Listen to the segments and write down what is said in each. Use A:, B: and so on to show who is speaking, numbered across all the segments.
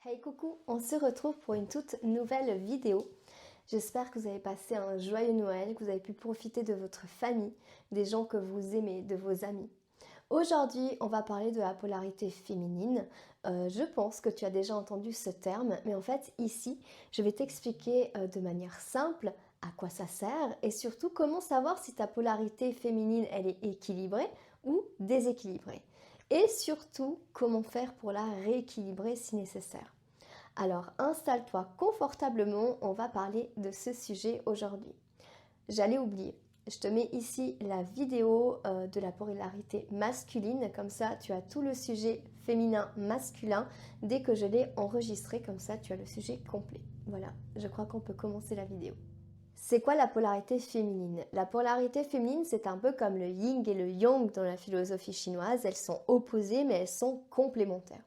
A: Hey coucou, on se retrouve pour une toute nouvelle vidéo. J'espère que vous avez passé un joyeux Noël, que vous avez pu profiter de votre famille, des gens que vous aimez, de vos amis. Aujourd'hui, on va parler de la polarité féminine. Je pense que tu as déjà entendu ce terme, mais en fait ici, je vais t'expliquer de manière simple à quoi ça sert et surtout comment savoir si ta polarité féminine elle est équilibrée ou déséquilibrée. Et surtout, comment faire pour la rééquilibrer si nécessaire. Alors installe-toi confortablement, on va parler de ce sujet aujourd'hui. J'allais oublier, je te mets ici la vidéo de la polarité masculine, comme ça tu as tout le sujet féminin-masculin dès que je l'ai enregistré, comme ça tu as le sujet complet. Voilà, je crois qu'on peut commencer la vidéo. C'est quoi la polarité féminine? La polarité féminine, c'est un peu comme le yin et le yang dans la philosophie chinoise, elles sont opposées mais elles sont complémentaires.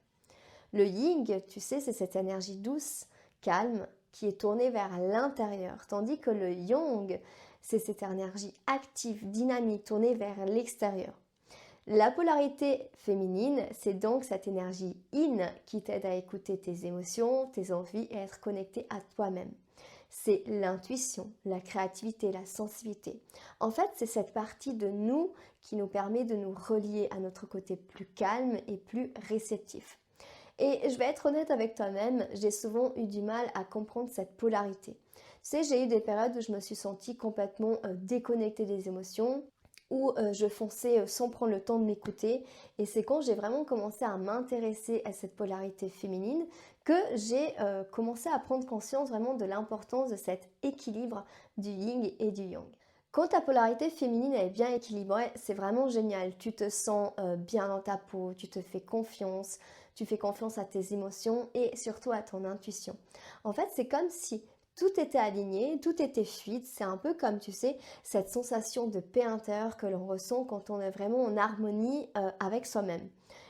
A: Le yin, tu sais, c'est cette énergie douce, calme, qui est tournée vers l'intérieur, tandis que le yang, c'est cette énergie active, dynamique, tournée vers l'extérieur. La polarité féminine, c'est donc cette énergie yin qui t'aide à écouter tes émotions, tes envies et à être connecté à toi-même. C'est l'intuition, la créativité, la sensibilité. En fait, c'est cette partie de nous qui nous permet de nous relier à notre côté plus calme et plus réceptif. Et je vais être honnête avec toi-même, j'ai souvent eu du mal à comprendre cette polarité. Tu sais, j'ai eu des périodes où je me suis sentie complètement déconnectée des émotions, où je fonçais sans prendre le temps de m'écouter. Et c'est quand j'ai vraiment commencé à m'intéresser à cette polarité féminine que j'ai commencé à prendre conscience vraiment de l'importance de cet équilibre du yin et du yang. Quand ta polarité féminine est bien équilibrée, c'est vraiment génial. Tu te sens bien dans ta peau, tu te fais confiance, tu fais confiance à tes émotions et surtout à ton intuition. En fait, c'est comme si tout était aligné, tout était fluide. C'est un peu comme, tu sais, cette sensation de paix intérieure que l'on ressent quand on est vraiment en harmonie avec soi-même.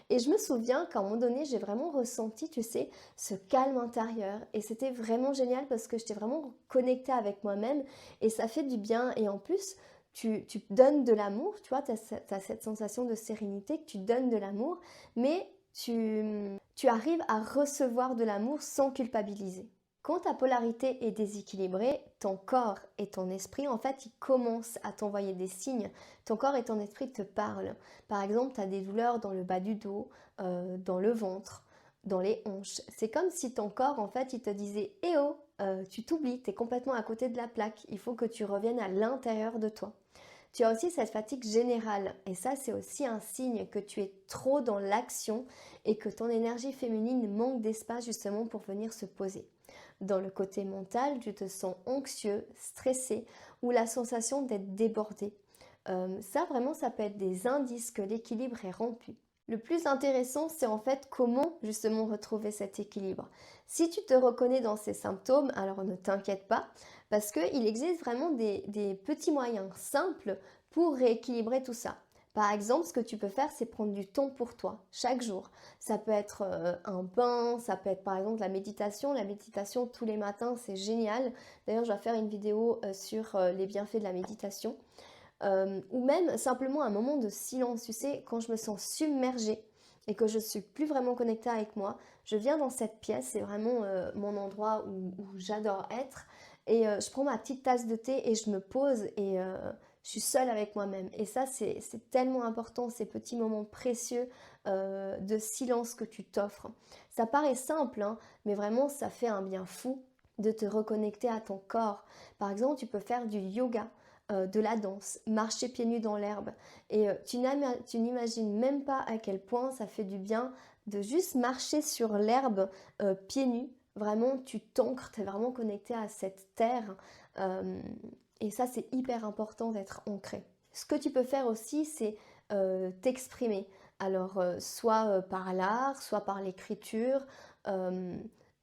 A: Et je me souviens qu'à un moment donné, j'ai vraiment ressenti, tu sais, ce calme intérieur. Et c'était vraiment génial parce que j'étais vraiment connectée avec moi-même et ça fait du bien. Et en plus, tu donnes de l'amour, tu vois, tu as cette sensation de sérénité que tu donnes de l'amour, mais tu arrives à recevoir de l'amour sans culpabiliser. Quand ta polarité est déséquilibrée, ton corps et ton esprit, en fait, ils commencent à t'envoyer des signes. Ton corps et ton esprit te parlent. Par exemple, tu as des douleurs dans le bas du dos, dans le ventre, dans les hanches. C'est comme si ton corps, en fait, il te disait « Eh oh, tu t'oublies, tu es complètement à côté de la plaque. Il faut que tu reviennes à l'intérieur de toi. » Tu as aussi cette fatigue générale et ça c'est aussi un signe que tu es trop dans l'action et que ton énergie féminine manque d'espace justement pour venir se poser. Dans le côté mental, tu te sens anxieux, stressé ou la sensation d'être débordé. Ça vraiment ça peut être des indices que l'équilibre est rompu. Le plus intéressant, c'est en fait comment justement retrouver cet équilibre. Si tu te reconnais dans ces symptômes, alors ne t'inquiète pas, parce qu'il existe vraiment des petits moyens simples pour rééquilibrer tout ça. Par exemple, ce que tu peux faire, c'est prendre du temps pour toi, chaque jour. Ça peut être un bain, ça peut être par exemple la méditation. La méditation tous les matins, c'est génial. D'ailleurs, je vais faire une vidéo sur les bienfaits de la méditation. Ou même simplement un moment de silence, tu sais, quand je me sens submergée et que je suis plus vraiment connectée avec moi, je viens dans cette pièce, c'est vraiment mon endroit où j'adore être, et je prends ma petite tasse de thé et je me pose et je suis seule avec moi-même. Et ça, c'est tellement important, ces petits moments précieux de silence que tu t'offres. Ça paraît simple, hein, mais vraiment, ça fait un bien fou de te reconnecter à ton corps. Par exemple, tu peux faire du yoga, de la danse, marcher pieds nus dans l'herbe. Et tu n'imagines même pas à quel point ça fait du bien de juste marcher sur l'herbe pieds nus. Vraiment, tu t'ancres, tu es vraiment connecté à cette terre. Et ça, c'est hyper important d'être ancré. Ce que tu peux faire aussi, c'est t'exprimer. Alors, soit par l'art, soit par l'écriture.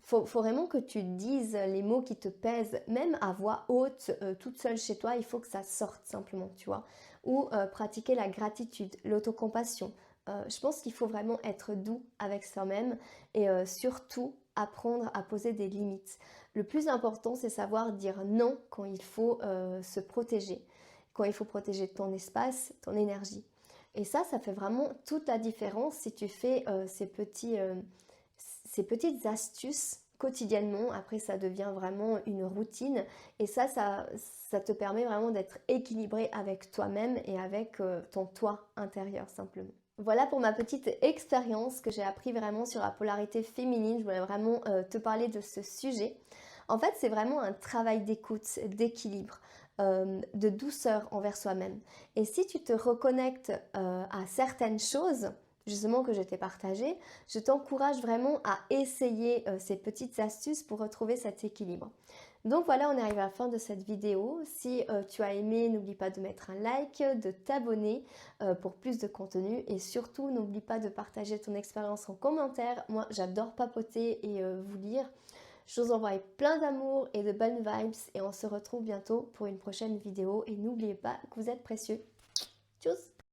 A: Faut vraiment que tu dises les mots qui te pèsent, même à voix haute, toute seule chez toi, il faut que ça sorte simplement, tu vois. Ou pratiquer la gratitude, l'autocompassion. Je pense qu'il faut vraiment être doux avec soi-même et surtout apprendre à poser des limites. Le plus important, c'est savoir dire non quand il faut se protéger, quand il faut protéger ton espace, ton énergie. Et ça fait vraiment toute la différence si tu fais ces petites astuces quotidiennement. Après, ça devient vraiment une routine et ça te permet vraiment d'être équilibré avec toi-même et avec ton toi intérieur simplement. Voilà pour ma petite expérience que j'ai appris vraiment sur la polarité féminine. Je voulais vraiment te parler de ce sujet. En fait, c'est vraiment un travail d'écoute, d'équilibre, de douceur envers soi-même. Et si tu te reconnectes à certaines choses, justement que je t'ai partagées, je t'encourage vraiment à essayer ces petites astuces pour retrouver cet équilibre. Donc voilà, on arrive à la fin de cette vidéo. Si tu as aimé, n'oublie pas de mettre un like, de t'abonner pour plus de contenu et surtout n'oublie pas de partager ton expérience en commentaire. Moi, j'adore papoter et vous lire. Je vous envoie plein d'amour et de bonnes vibes et on se retrouve bientôt pour une prochaine vidéo et n'oubliez pas que vous êtes précieux. Tchuss!